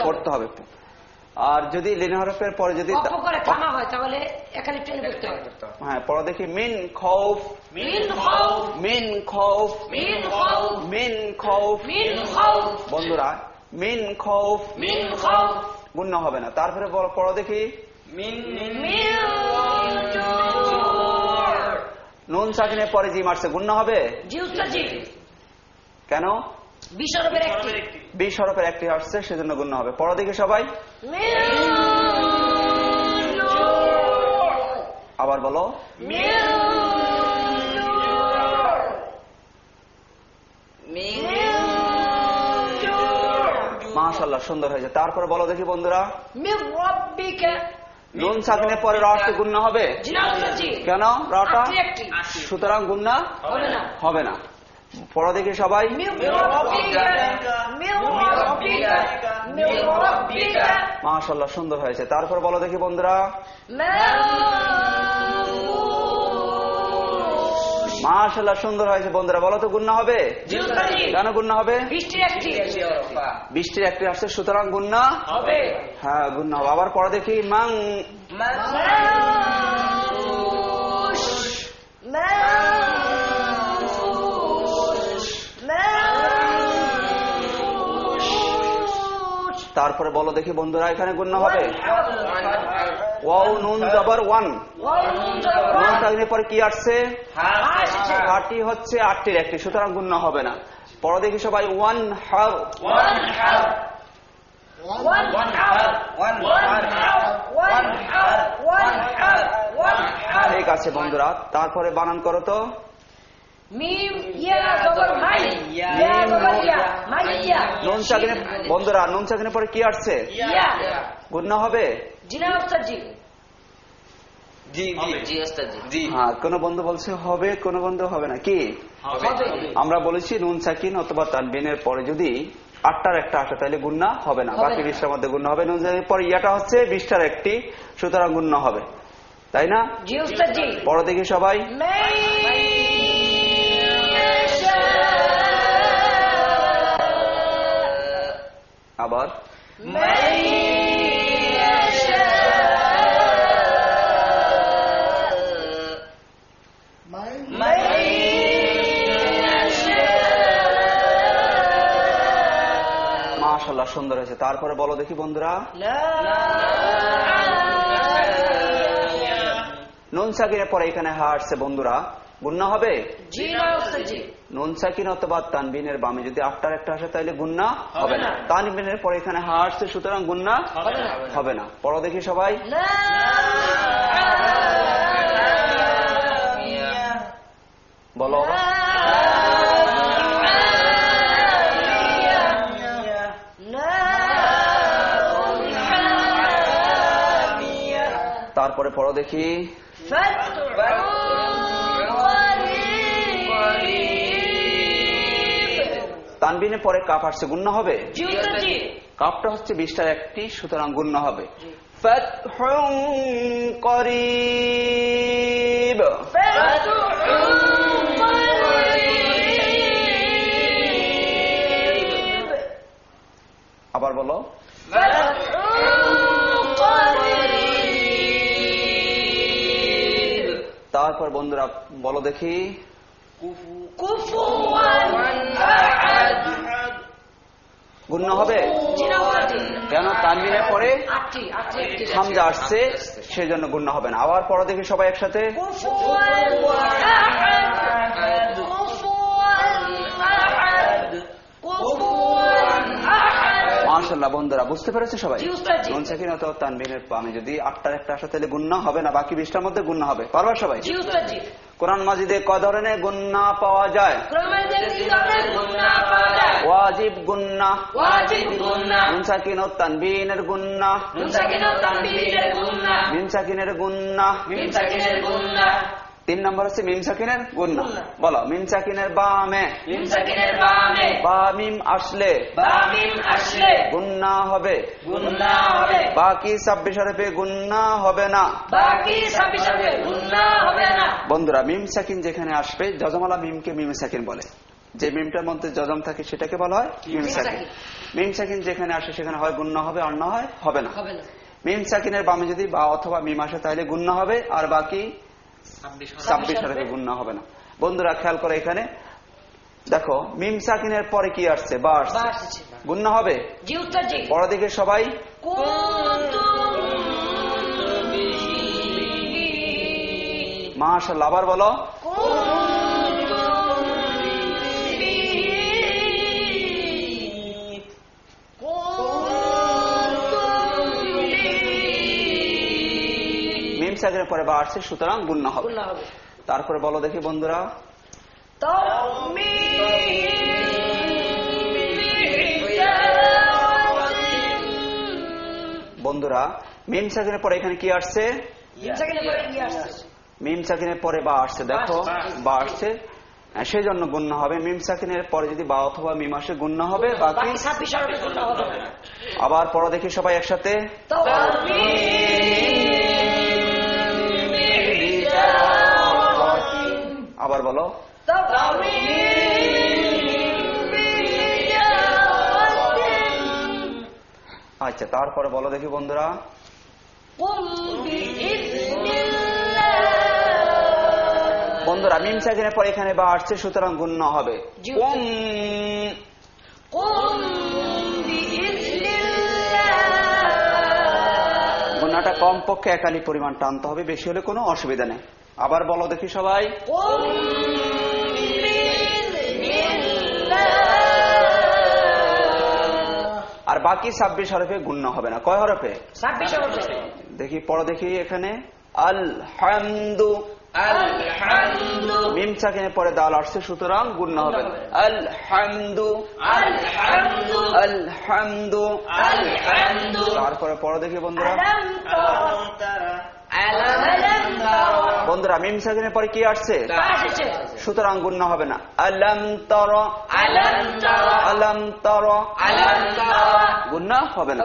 পড়তে হবে। আর যদি লিন হরফের পরে যদি থামা হয় তাহলে এখানে টেনে পড়তে হবে। হ্যাঁ, পড়া দেখি মিন খৌফ, মিন খাউফ, মিন খৌফ, মিন খাউফ, মিন খৌফ। মিন খাউফ। বন্ধুরা মিন খৌফ, মিন খাউফ গুণনা হবে না। তারপরে পড়া দেখি মিন নুন সাকিনের পরে জিম আসছে, গুণনা হবে? জি উস্তাদ জি। কেন? 20 হরফের একটি। 20 হরফের একটি আসছে, সেজন্য গুণনা হবে। পড়া দেখি সবাই, আবার বলো। মাশাআল্লাহ, সুন্দর হয়েছে। তারপরে বলো দেখি বন্ধুরা, নুন সাকিনের পরে র আসতে গুণনা হবে? কেন? রটা সুতরাং গুণনা হবে না। পড়া দেখি সবাই, মাশাআল্লাহ, সুন্দর হয়েছে। তারপর বলো দেখি বন্ধুরা, মাশাআল্লাহ, সুন্দর হয়েছে। বন্ধুরা বলো তো গুণনা হবে? কেন গুণনা হবে? 20টির একটি আসছে, সুতরাং গুণনা হবে। হ্যাঁ, গুণনা হবে। আবার পড়া দেখি, মাং, তারপরে বলো দেখি বন্ধুরা, এখানে গুণনা হবে? ওয়াও নুন জবর ওয়ান, নুন সাকিনের পরে কি আসছে? হাটি হচ্ছে 8টির একটি, সুতরাং গুণনা হবে না। পড়ো দেখি সবাই, ওয়ান হার, ঠিক আছে বন্ধুরা। তারপরে বানান করো তো, নুন সাকিনের, বন্ধুরা নুন সাকিনের পরে কি আসছে? গুণনা হবে? হ্যাঁ, কোন বন্ধু বলছে হবে, কোন বন্ধু হবে না। কি আমরা বলেছি, নুন সাকিন অথবা তানবিনের পরে যদি 8টার একটা আসে তাহলে গুণনা হবে না, বাকি 20টার মধ্যে গুণনা হবে। নুন সাকিনের পরে ইয়াটা হচ্ছে 20টার একটি, সুতরাং গুণনা হবে, তাই না? পড়ো দেখি সবাই, আবার মাশাআল্লাহ, সুন্দর হয়েছে। তারপরে বলো দেখি বন্ধুরা, নুন সাকিনের পরে এখানে হা আসছে, বন্ধুরা গুণনা হবে? নুন সাকিন অথবা তানবিনের বামে যদি 8টার একটা আসে তাহলে গুণনা হবে না। তানবিনের পরে এখানে হা আসছে, সুতরাং গুণনা হবে না। পড়ো দেখি সবাই, বলো। তারপরে পড়ো দেখি, তানবিনের পরে কাফ আসছে, গুণনা হবে? কাফটা হচ্ছে 20টার একটি, সুতরাং গুণনা হবে। ফাতহুন করিব, আবার বলো। তারপর বন্ধুরা বলো দেখি, গুণনা হবে? কেন? তানবিনের পরে হামজা আসছে, সেই জন্য গুণনা হবে না। আবার পড়ো দেখি সবাই একসাথে, মাশাআল্লাহ। বন্ধুরা বুঝতে পেরেছে সবাই? নুন সাকিন অথবা তানবিনের বামে যদি 8টার একটা আসে তাহলে গুণনা হবে না, বাকি 20টার মধ্যে গুণনা হবে। পারবা সবাই? কোরআন মাজিদে ক ধরনের গুণনা পাওয়া যায়? ওয়াজিব গুণনা, নুন সাকিন ও তানবিনের গুণনা, মিম সাকিনের গুণনা। 3 নম্বর হচ্ছে মিম সাকিনের গুণনা। বলো, মিম সাকিনের বামে বা মিম আসলে গুণনা হবে, বাকি 26 হরফে গুণনা হবে না। বন্ধুরা মিম সাকিন যেখানে আসবে, জজমালা মিমকে মিম সাকিন বলে। যে মিমটার মধ্যে জজম থাকে সেটাকে বলা হয় মিম সাকিন। মিম সাকিন যেখানে আসে সেখানে হয় গুণনা হবে, আর না হয় হবে না। মিম সাকিনের বামে যদি বা অথবা মিম আসে তাহলে গুণনা হবে, আর বাকি 26 হরফে গুণনা হবে না। বন্ধুরা খেয়াল করে, এখানে দেখো মিম সাকিনের পরে কি আসছে? বা আসছে, গুণনা হবে। পরের দিকে সবাই মাশাআল্লাহ, আবার বলো। মিম সাকিনের পরে বা আসছে, সুতরাং গুণনা হবে। তারপরে বলো দেখি বন্ধুরা, বন্ধুরা মিম সাকিনের পরে এখানে কি আসছে? মিম সাকিনের পরে বা আসছে, দেখো বা আসছে, সেই জন্য গুণনা হবে। মিম সাকিনের পরে যদি বা অথবা মিম আসে গুণনা হবে, বাকি 26 হরফে গুণনা হবে। আবার পড়ো দেখি সবাই একসাথে। আবার বলো। আচ্ছা, তারপরে বলো দেখি বন্ধুরা, বন্ধুরা মিম সাকিনের পর এখানে বা আসছে, সুতরাং গুণনা হবে। গুণনাটা কমপক্ষে একালি পরিমাণ টানতে হবে, বেশি হলে কোনো অসুবিধা নেই। আবার বলো দেখি সবাই। আর বাকি 26 হরফে গুণনা হবে না। কয় হরফে? 26 হরফে। দেখি পড়ো দেখি এখানে, আলহামদু। মিম সাকিনের পরে দাল আসছে, সুতরাং গুণনা হবে। আলহামদু, আলহামদু। তারপরে পড়ো দেখি বন্ধুরা। বন্ধুরা মিম সাকিনের পরে কি আসছে? সুতরাং গুণনা হবে না। আলাম তারা, আলাম তারা, গুণনা হবে না।